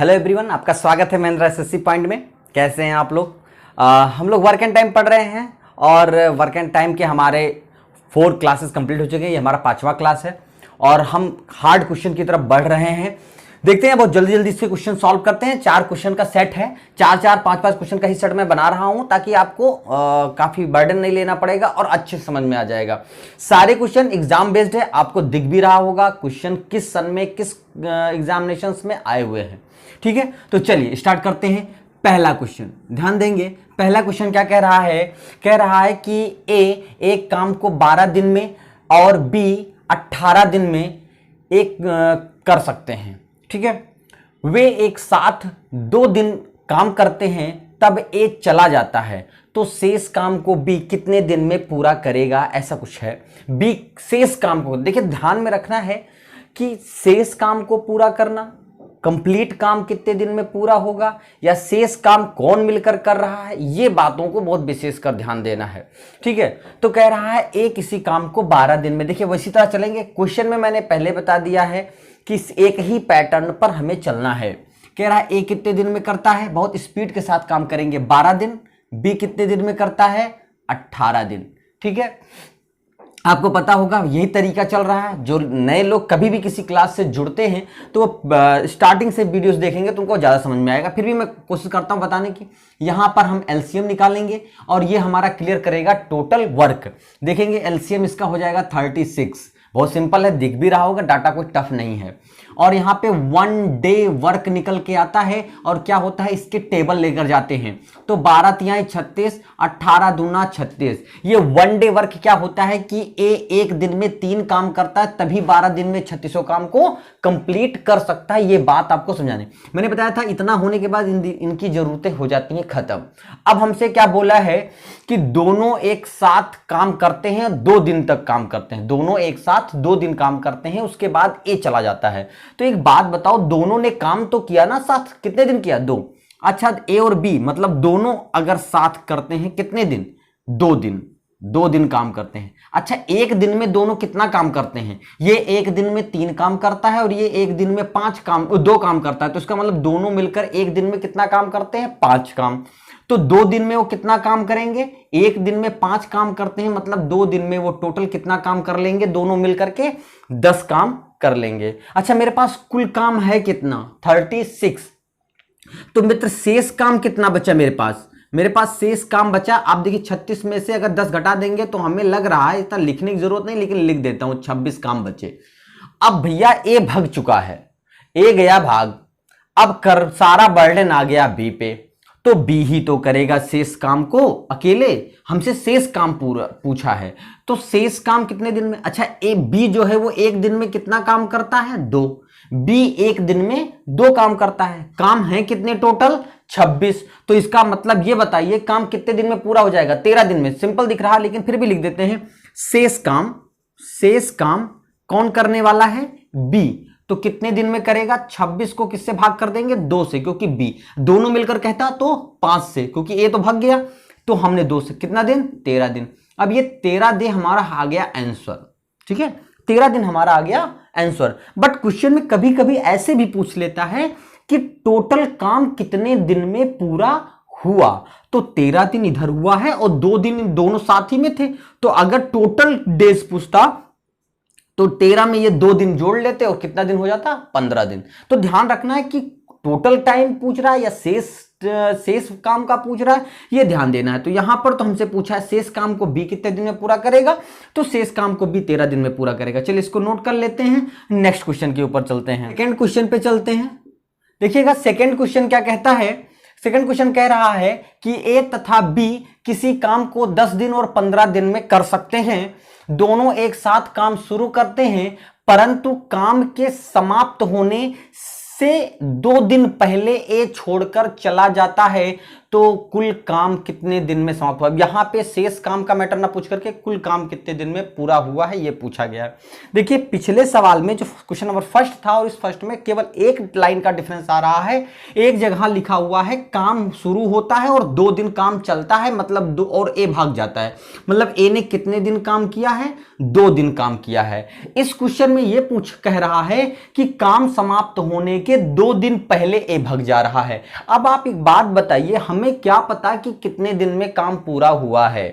Hello everyone, आपका स्वागत है महिंद्रा एसएससी पॉइंट में। कैसे हैं आप लोग? हम लोग वर्क एंड टाइम पढ़ रहे हैं और वर्क एंड टाइम के हमारे 4 क्लासेस कंप्लीट हो चुके हैं। ये हमारा 5वां क्लास है और हम हार्ड क्वेश्चन की तरफ बढ़ रहे हैं। देखते हैं, बहुत जल्दी जल्दी इसके क्वेश्चन सॉल्व करते हैं। 4 क्वेश्चन का सेट है, 5-5 क्वेश्चन का ही सेट मैं बना रहा हूं ताकि आपको काफी बर्डन नहीं लेना पड़ेगा और अच्छे समझ में आ जाएगा। सारे क्वेश्चन एग्जाम बेस्ड है, आपको दिख भी रहा होगा क्वेश्चन किस सन में किस एग्जामिनेशंस में आए हुए हैं। ठीक है, तो चलिए स्टार्ट करते हैं। पहला क्वेश्चन ध्यान देंगे। पहला क्वेश्चन क्या कह रहा है? कह रहा है कि ए एक काम को 12 दिन में और बी 18 दिन में एक कर सकते हैं। ठीक है, वे एक साथ 2 दिन काम करते हैं, तब ए चला जाता है, तो शेष काम को बी कितने दिन में पूरा करेगा? ऐसा कुछ है। बी शेष काम को, देखिए ध्यान में रखना है कि शेष काम को पूरा करना, कंप्लीट काम कितने दिन में पूरा होगा या शेष काम कौन मिलकर कर रहा है, ये बातों को बहुत विशेष कर ध्यान देना है। ठीक है, तो कह रहा है ए किसी काम को 12 दिन में। देखिए वैसी तरह चलेंगे। क्वेश्चन में मैंने पहले बता दिया है कि एक ही पैटर्न पर हमें चलना है। कह रहा है ए कितने दिन में करता है, बहुत स्पीड के साथ काम करेंगे, 12 दिन। बी कितने दिन में करता है, 18 दिन। ठीक है, आपको पता होगा यही तरीका चल रहा है। जो नए लोग कभी भी किसी क्लास से जुड़ते हैं तो वो स्टार्टिंग से वीडियोस देखेंगे तो उनको ज़्यादा समझ में आएगा। फिर भी मैं कोशिश करता हूं बताने की। यहाँ पर हम एलसीएम निकालेंगे और ये हमारा क्लियर करेगा टोटल वर्क। देखेंगे एलसीएम इसका हो जाएगा 36। बहुत सिंपल है, दिख भी रहा होगा, डाटा कोई टफ नहीं है। और यहाँ पे 1 डे वर्क निकल के आता है और क्या होता है, इसके टेबल लेकर जाते हैं तो 12 तिहाई 36, 18 दूना 36। ये 1 डे वर्क क्या होता है कि ए एक दिन में 3 काम करता है, तभी 12 दिन में 36 काम को कंप्लीट कर सकता है। ये बात आपको समझाने मैंने बताया था। इतना होने के बाद इनकी जरूरतें हो जाती हैं खत्म। अब हमसे क्या बोला है कि दोनों एक साथ काम करते हैं, 2 दिन तक काम करते हैं। दोनों एक साथ 2 दिन काम करते हैं, उसके बाद ए चला जाता है। तो एक बात बताओ, दोनों ने काम तो किया ना साथ, कितने दिन किया? 2। अच्छा, ए और बी मतलब दोनों अगर साथ करते हैं कितने दिन? 2 दिन। 2 दिन काम करते हैं। अच्छा, एक दिन में दोनों कितना काम करते हैं? ये एक दिन में 3 काम करता है और ये एक दिन में 2 काम करता है। तो इसका मतलब दोनों मिलकर एक दिन में कितना काम करते हैं? 5 काम। तो 2 दिन में वो कितना काम करेंगे? एक दिन में 5 काम करते हैं, मतलब 2 दिन में वो टोटल कितना काम कर लेंगे? दोनों मिलकर के 10 काम कर लेंगे। अच्छा, मेरे पास कुल काम है कितना? 36। तो मित्र शेष काम कितना बचा मेरे पास? मेरे पास शेष काम बचा, आप देखिए 36 में से अगर 10 घटा देंगे तो हमें लग रहा है, इतना लिखने की जरूरत नहीं लेकिन लिख देता हूं, 26 काम बचे। अब भैया ए भाग चुका है, ए गया भाग, अब कर सारा बर्डन आ गया बी पे, तो बी ही तो करेगा शेष काम को अकेले। हमसे शेष काम पूरा पूछा है, तो शेष काम कितने दिन में? अच्छा, ए बी जो है वो एक दिन में कितना काम करता है? 2। बी एक दिन में 2 काम करता है। काम है कितने टोटल? 26। तो इसका मतलब ये बताइए काम कितने दिन में पूरा हो जाएगा? 13 दिन में। सिंपल दिख रहा है लेकिन फिर भी लिख देते हैं। शेष काम कौन करने वाला है? बी। तो कितने दिन में करेगा? 26 को किससे भाग कर देंगे? 2 से, क्योंकि बी दोनों मिलकर कहता तो 5 से, क्योंकि ए तो भाग गया, तो हमने 2 से कितना दिन? 13 दिन। अब ये 13 दिन हमारा आ गया आंसर। ठीक है, 13 दिन हमारा आ गया आंसर। बट क्वेश्चन में कभी कभी ऐसे भी पूछ लेता है कि टोटल काम कितने दिन में पूरा हुआ। तो 13 दिन इधर हुआ है और 2 दिन दोनों साथ ही में थे। तो अगर टोटल डेज पूछता तो 13 में ये 2 दिन जोड़ लेते और कितना दिन हो जाता? 15 दिन। तो ध्यान रखना है कि टोटल टाइम पूछ रहा है या शेष काम का पूछ रहा है, ये ध्यान देना है। तो यहां पर तो हमसे पूछा है शेष काम को बी कितने दिन में पूरा करेगा, तो शेष काम को बी 13 दिन में पूरा करेगा। चलिए इसको नोट कर लेते हैं। नेक्स्ट क्वेश्चन के ऊपर चलते हैं, सेकेंड क्वेश्चन पे चलते हैं। देखिएगा सेकेंड क्वेश्चन क्या कहता है। सेकेंड क्वेश्चन कह रहा है कि ए तथा बी किसी काम को 10 दिन और 15 दिन में कर सकते हैं। दोनों एक साथ काम शुरू करते हैं, परंतु काम के समाप्त होने से 2 दिन पहले ए छोड़कर चला जाता है, तो कुल काम कितने दिन में समाप्त हुआ? यहां पे शेष काम का मैटर ना पूछ करके कुल काम कितने दिन में पूरा हुआ है ये पूछा गया है। देखिए पिछले सवाल में जो क्वेश्चन नंबर फर्स्ट था और इस फर्स्ट में केवल एक लाइन का डिफरेंस आ रहा है। एक जगह लिखा हुआ है काम शुरू होता है और 2 दिन काम चलता है, मतलब 2 और ए भाग जाता है, मतलब ए ने कितने दिन काम किया है? 2 दिन काम किया है। इस क्वेश्चन में ये कह रहा है कि काम समाप्त होने के 2 दिन पहले ए भाग जा रहा है। अब आप एक बात बताइए, हमें क्या पता कि कितने दिन में काम पूरा हुआ है?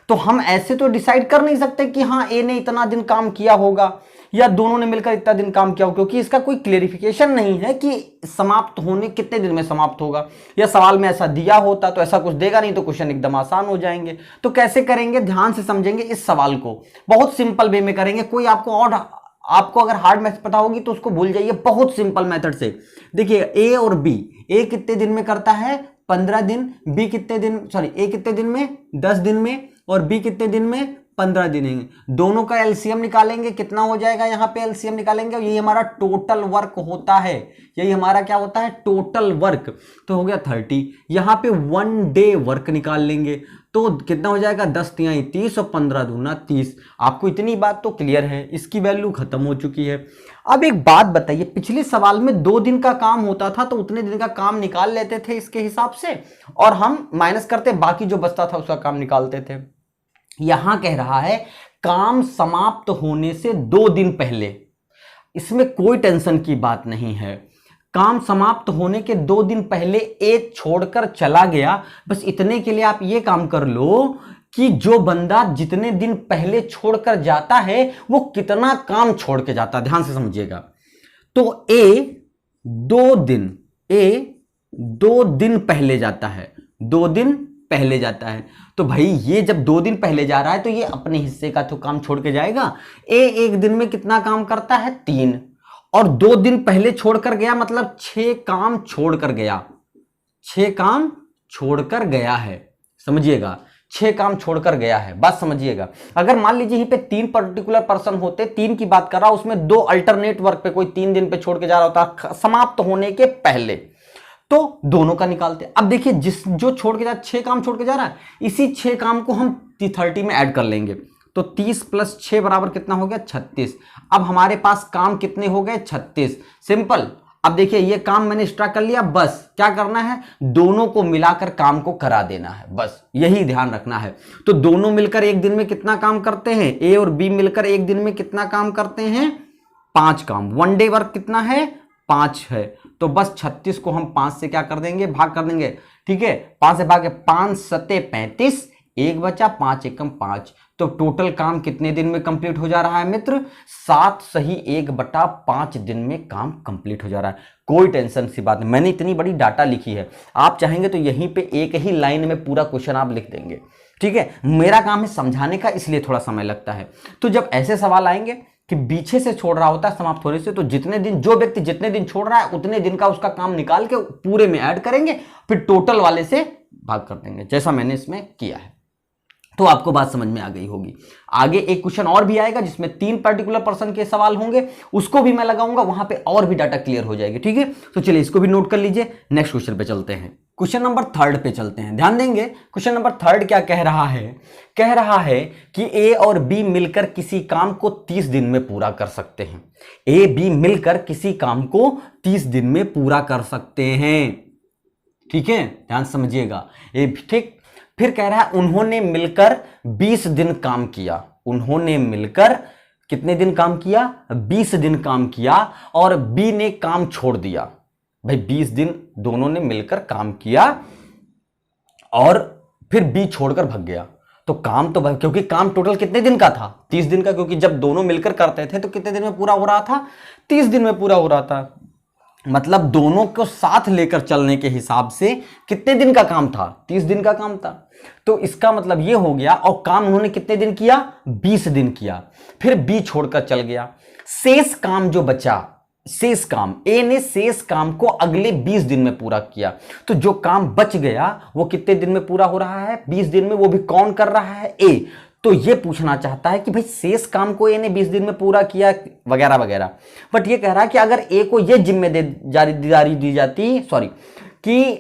तो हम ऐसे तो डिसाइड कर नहीं सकते कि हाँ ए ने इतना दिन काम किया होगा या दोनों ने मिलकर इतना दिन काम किया होगा, क्योंकि इसका कोई क्लेरिफिकेशन नहीं है कि समाप्त होने कितने दिन में समाप्त होगा। या सवाल में ऐसा दिया होता तो ऐसा कुछ देगा नहीं, तो क्वेश्चन एकदम आसान हो जाएंगे। तो कैसे करेंगे, ध्यान से समझेंगे इस सवाल को, बहुत सिंपल वे में करेंगे। कोई आपको अगर हार्ड मैथ्स पता होगी तो उसको भूल जाइए, बहुत सिंपल मेथड से। देखिए ए और बी, ए कितने दिन में करता है 15 दिन, बी कितने दिन, सॉरी ए कितने दिन में 10 दिन में, और बी कितने दिन में 15 दिन है। दोनों का एलसीएम निकालेंगे, कितना हो जाएगा, यहां पे एलसीएम निकालेंगे, यही हमारा टोटल वर्क होता है, यही हमारा क्या होता है, टोटल वर्क। तो हो गया 30। यहां पे 1 डे वर्क निकाल लेंगे तो कितना हो जाएगा, 10 तिहाई 30 और 15 दूना 30। आपको इतनी बात तो क्लियर है, इसकी वैल्यू खत्म हो चुकी है। अब एक बात बताइए, पिछले सवाल में 2 दिन का काम होता था तो उतने दिन का काम निकाल लेते थे इसके हिसाब से, और हम माइनस करते, बाकी जो बचता था उसका काम निकालते थे। यहां कह रहा है काम समाप्त होने से 2 दिन पहले, इसमें कोई टेंशन की बात नहीं है। काम समाप्त होने के 2 दिन पहले ए छोड़कर चला गया, बस इतने के लिए आप ये काम कर लो कि जो बंदा जितने दिन पहले छोड़कर जाता है वो कितना काम छोड़ के जाता है, ध्यान से समझिएगा। तो ए 2 दिन पहले जाता है, 2 दिन पहले जाता है। तो भाई ये जब 2 दिन पहले जा रहा है तो ये अपने हिस्से का तो काम छोड़ के जाएगा। ए 1 दिन में कितना काम करता है, 3, और 2 दिन पहले छोड़कर गया, मतलब 6 काम छोड़कर गया, 6 काम छोड़कर गया है, समझिएगा, 6 काम छोड़कर गया है, बात समझिएगा। अगर मान लीजिए यहीं पे 3 पर्टिकुलर पर्सन होते, 3 की बात कर रहा हूं, उसमें 2 अल्टरनेट वर्क पे कोई 3 दिन पे छोड़ के जा रहा होता समाप्त होने के पहले, तो दोनों का निकालते। अब देखिए जो छोड़ के जा, 6 काम छोड़ के जा रहा है, इसी 6 काम को हम 30 में ऐड कर लेंगे, तो 30 + 6 बराबर कितना हो गया, 36। अब हमारे पास काम कितने हो गए, 36। सिंपल। अब देखिए ये काम मैंने एक्स्ट्रा कर लिया, बस क्या करना है, दोनों को मिलाकर काम को करा देना है, बस यही ध्यान रखना है। तो दोनों मिलकर एक दिन में कितना काम करते हैं, ए और बी मिलकर एक दिन में कितना काम करते हैं, 5 काम। 1 डे वर्क कितना है, 5 है। तो बस 36 को हम 5 से क्या कर देंगे, भाग कर देंगे, ठीक है। 5 से भागे, 5 सते 35, 1 बचा, 5 एकम 5। तो टोटल काम कितने दिन में कंप्लीट हो जा रहा है मित्र, 7 सही 1/5 दिन में काम कंप्लीट हो जा रहा है। कोई टेंशन सी बात नहीं, मैंने इतनी बड़ी डाटा लिखी है, आप चाहेंगे तो यहीं पे एक ही लाइन में पूरा क्वेश्चन आप लिख देंगे, ठीक है। मेरा काम है समझाने का, इसलिए थोड़ा समय लगता है। तो जब ऐसे सवाल आएंगे कि पीछे से छोड़ रहा होता है समाप्त होने से, तो जितने दिन, जो व्यक्ति जितने दिन छोड़ रहा है उतने दिन का उसका काम निकाल के पूरे में ऐड करेंगे, फिर टोटल वाले से भाग कर देंगे, जैसा मैंने इसमें किया है। तो आपको बात समझ में आ गई होगी। आगे एक क्वेश्चन और भी आएगा जिसमें 3 पर्टिकुलर पर्सन के सवाल होंगे, उसको भी मैं लगाऊंगा, वहां पे और भी डाटा क्लियर हो जाएगी, ठीक है। तो चलिए इसको भी नोट कर लीजिए। नेक्स्ट क्वेश्चन पे चलते हैं, क्वेश्चन नंबर 3 पे चलते हैं। ध्यान देंगे, क्वेश्चन नंबर 3 क्या कह रहा है, कह रहा है कि ए और बी मिलकर किसी काम को 30 दिन में पूरा कर सकते हैं। ए बी मिलकर किसी काम को 30 दिन में पूरा कर सकते हैं, ठीक है, ध्यान समझिएगा। ए ठीक, फिर कह रहा है उन्होंने मिलकर 20 दिन काम किया। उन्होंने मिलकर कितने दिन काम किया, 20 दिन काम किया, और बी ने काम छोड़ दिया। भाई 20 दिन दोनों ने मिलकर काम किया और फिर बी छोड़कर भाग गया। तो काम तो, क्योंकि काम टोटल कितने दिन का था, 30 दिन का, क्योंकि जब दोनों मिलकर करते थे तो कितने दिन में पूरा हो रहा था, 30 दिन में पूरा हो रहा था। मतलब दोनों को साथ लेकर चलने के हिसाब से कितने दिन का काम था, 30 दिन का काम था। तो इसका मतलब ये हो गया, और काम उन्होंने कितने दिन किया, 20 दिन किया। फिर बी छोड़कर चल गया, शेष काम जो बचा, शेष काम, ए ने शेष काम को अगले 20 दिन में पूरा किया। तो जो काम बच गया वो कितने दिन में पूरा हो रहा है, 20 दिन में। वो भी कौन कर रहा है, ए। तो ये पूछना चाहता है कि भाई शेष काम को ए ने 20 दिन में पूरा किया वगैरह वगैरह। बट ये कह रहा है कि अगर ए को ये जिम्मेदारी दी जाती, सॉरी, कि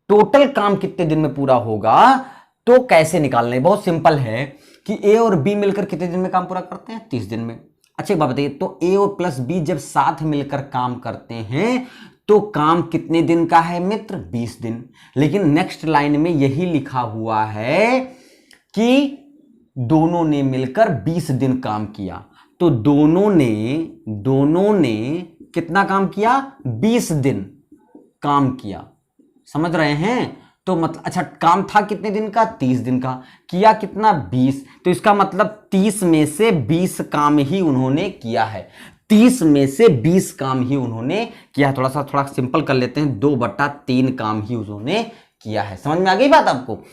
टोटल काम कितने दिन में पूरा होगा, तो कैसे निकालने, बहुत सिंपल है कि ए और बी मिलकर कितने दिन में काम पूरा करते हैं, 30 दिन में। अच्छा एक बात बताइए, तो ए और प्लस बी जब साथ मिलकर काम करते हैं तो काम कितने दिन का है मित्र, 20 दिन। लेकिन नेक्स्ट लाइन में यही लिखा हुआ है कि दोनों ने मिलकर 20 दिन काम किया। तो दोनों ने कितना काम किया? 20 दिन काम किया। समझ रहे हैं? तो मतलब अच्छा, काम था कितने दिन का? 30 दिन का। किया कितना? 20। तो इसका मतलब 30 में से 20 काम ही उन्होंने किया है। 30 में से 20 काम ही उन्होंने किया है। थोड़ा सिंपल कर लेते हैं, 2/3 काम ही उन्होंने किया है। समझ में आ गई बात आपको?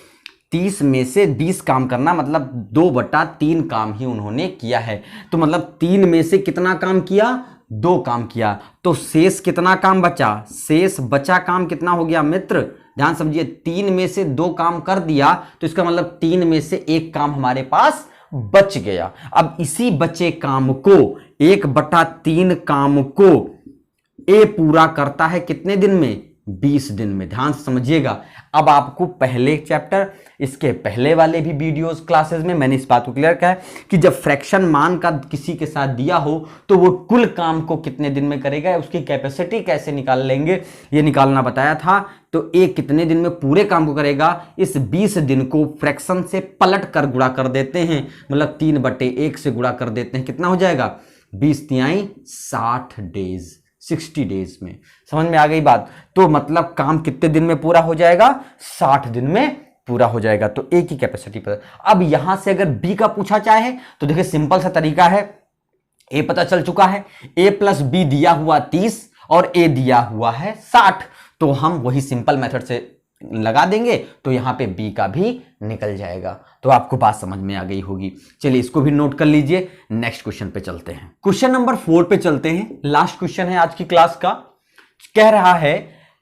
30 में से 20 काम करना मतलब 2/3 काम ही उन्होंने किया है। तो मतलब 3 में से कितना काम किया? 2 काम किया। तो शेष कितना काम बचा? शेष बचा काम कितना हो गया मित्र? ध्यान समझिए, 3 में से 2 काम कर दिया तो इसका मतलब 3 में से 1 काम हमारे पास बच गया। अब इसी बचे काम को, 1/3 काम को ए पूरा करता है कितने दिन में? 20 दिन में। ध्यान से समझिएगा। अब आपको पहले चैप्टर, इसके पहले वाले भी वीडियोस क्लासेस में मैंने इस बात को क्लियर किया है कि जब फ्रैक्शन मान का किसी के साथ दिया हो तो वो कुल काम को कितने दिन में करेगा, उसकी कैपेसिटी कैसे निकाल लेंगे, ये निकालना बताया था। तो ए कितने दिन में पूरे काम को करेगा, इस 20 दिन को फ्रैक्शन से पलट कर गुणा कर देते हैं, मतलब 3/1 से गुणा कर देते हैं। कितना हो जाएगा? 20 तिहाई 60 डेज, 60 डेज में। समझ में आ गई बात? तो मतलब काम कितने दिन में पूरा हो जाएगा? 60 दिन में पूरा हो जाएगा। तो ए की कैपेसिटी पर। अब यहां से अगर बी का पूछा चाहे तो देखिए सिंपल सा तरीका है। ए पता चल चुका है, ए प्लस बी दिया हुआ 30 और ए दिया हुआ है 60। तो हम वही सिंपल मेथड से लगा देंगे तो यहां पे बी का भी निकल जाएगा। तो आपको बात समझ में आ गई होगी। चलिए इसको भी नोट कर लीजिए। नेक्स्ट क्वेश्चन पे चलते हैं। क्वेश्चन नंबर 4 पे चलते हैं। लास्ट क्वेश्चन है आज की क्लास का। कह रहा है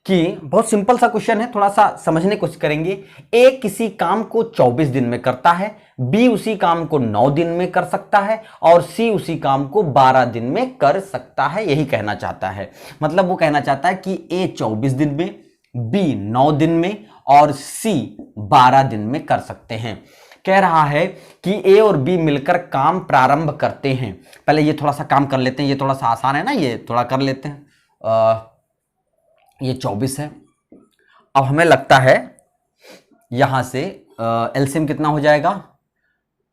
कि बहुत सिंपल सा क्वेश्चन है, थोड़ा सा समझने की कोशिश करेंगे। ए किसी काम को 24 दिन में करता है, बी उसी काम को 9 दिन में कर सकता है और सी उसी काम को 12 दिन में कर सकता है। यही कहना चाहता है। मतलब वो कहना चाहता है कि ए 24 दिन में, बी 9 दिन में और सी 12 दिन में कर सकते हैं। कह रहा है कि ए और बी मिलकर काम प्रारंभ करते हैं। पहले ये थोड़ा सा काम कर लेते हैं, ये थोड़ा सा आसान है ना, ये थोड़ा कर लेते हैं। ये 24 है। अब हमें लगता है यहां से एलसीएम कितना हो जाएगा?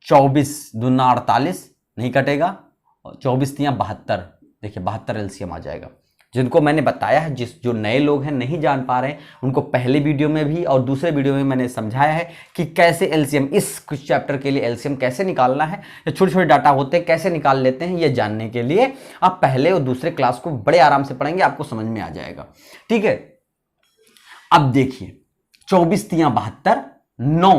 24 दूना 48, नहीं कटेगा। 24 तिया 72, देखिए 72 एलसीएम आ जाएगा। जिनको मैंने बताया है, जो नए लोग हैं नहीं जान पा रहे हैं, उनको पहले वीडियो में भी और दूसरे वीडियो में मैंने समझाया है कि कैसे एलसीएम, इस कुछ चैप्टर के लिए एलसीएम कैसे निकालना है, या छोटे छोटे डाटा होते हैं कैसे निकाल लेते हैं, ये जानने के लिए आप पहले और दूसरे क्लास को बड़े आराम से पढ़ेंगे, आपको समझ में आ जाएगा। ठीक है, अब देखिए 24 तिया 72, 9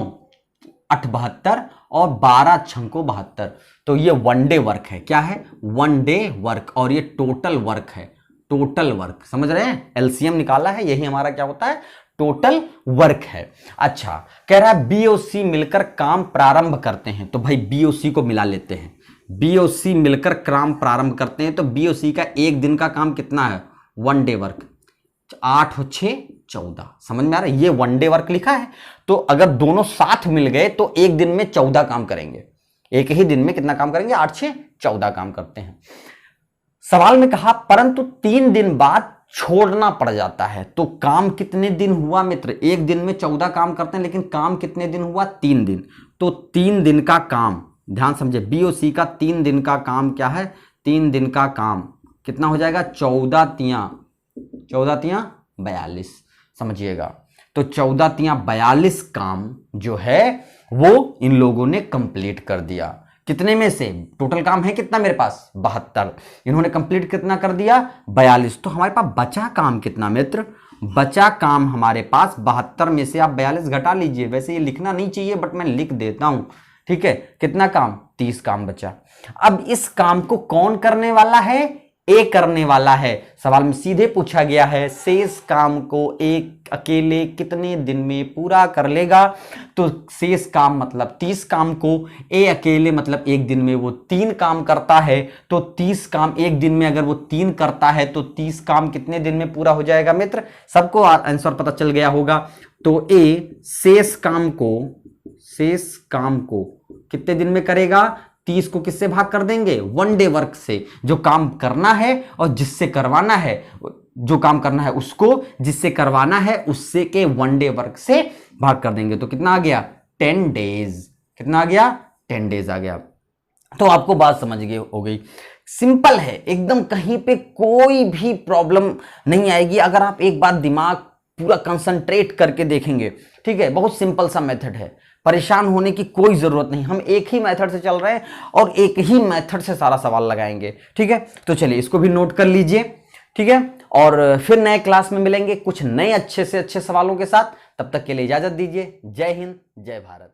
8 72 और 12 छंको 72। तो ये वन डे वर्क है। क्या है? One day work. और ये टोटल वर्क है, टोटल वर्क। समझ रहे हैं? एलसीएम निकाला है, यही हमारा क्या होता है? टोटल वर्क है। अच्छा, कह रहा है बी और सी मिलकर काम प्रारंभ करते हैं। तो भाई बी और सी को मिला लेते हैं। बी और सी मिलकर काम प्रारंभ करते हैं। तो बी और सी का एक दिन का काम कितना है? One day work. 8 और 6 14। समझ में आ रहा है? ये वन डे वर्क लिखा है। तो अगर दोनों साथ मिल गए तो एक दिन में 14 काम करेंगे। एक ही दिन में कितना काम करेंगे? 8 6 14 काम करते हैं। सवाल में कहा परंतु 3 दिन बाद छोड़ना पड़ जाता है। तो काम कितने दिन हुआ मित्र? एक दिन में 14 काम करते हैं, लेकिन काम कितने दिन हुआ? 3 दिन। तो 3 दिन का काम, ध्यान समझे, बी और सी का 3 दिन का काम क्या है? 3 दिन का काम कितना हो जाएगा? 14 तिया 42। समझिएगा, तो 14 तिया 42 काम जो है वो इन लोगों ने कंप्लीट कर दिया। कितने में से? टोटल काम है कितना मेरे पास? 72। इन्होंने कंप्लीट कितना कर दिया? 42। तो हमारे पास बचा काम कितना मित्र? बचा काम हमारे पास 72 में से आप 42 घटा लीजिए। वैसे ये लिखना नहीं चाहिए बट मैं लिख देता हूं। ठीक है, कितना काम? 30 काम बचा। अब इस काम को कौन करने वाला है? ए करने वाला है। सवाल में सीधे पूछा गया है शेष काम को एक अकेले कितने दिन में पूरा कर लेगा। तो शेष काम मतलब 30 काम को ए अकेले मतलब एक दिन में वो 3 काम करता है। तो 30 काम एक दिन में अगर वो 3 करता है तो 30 काम कितने दिन में पूरा हो जाएगा मित्र? सबको आंसर पता चल गया होगा। तो ए शेष काम को कितने दिन में करेगा? 30 को किससे भाग कर देंगे? वन डे वर्क से। जो काम करना है और जिससे करवाना है, जो काम करना है उसको जिससे करवाना है उससे के वन डे वर्क से भाग कर देंगे। तो कितना आ गया? 10 डेज। कितना आ गया? 10 डेज आ गया। तो आपको बात समझ गई हो गई। सिंपल है एकदम, कहीं पे कोई भी प्रॉब्लम नहीं आएगी अगर आप एक बार दिमाग पूरा कंसंट्रेट करके देखेंगे। ठीक है, बहुत सिंपल सा मेथड है, परेशान होने की कोई जरूरत नहीं। हम एक ही मेथड से चल रहे हैं और एक ही मेथड से सारा सवाल लगाएंगे। ठीक है, तो चलिए इसको भी नोट कर लीजिए। ठीक है, और फिर नए क्लास में मिलेंगे कुछ नए अच्छे से अच्छे सवालों के साथ। तब तक के लिए इजाजत दीजिए। जय हिंद, जय भारत।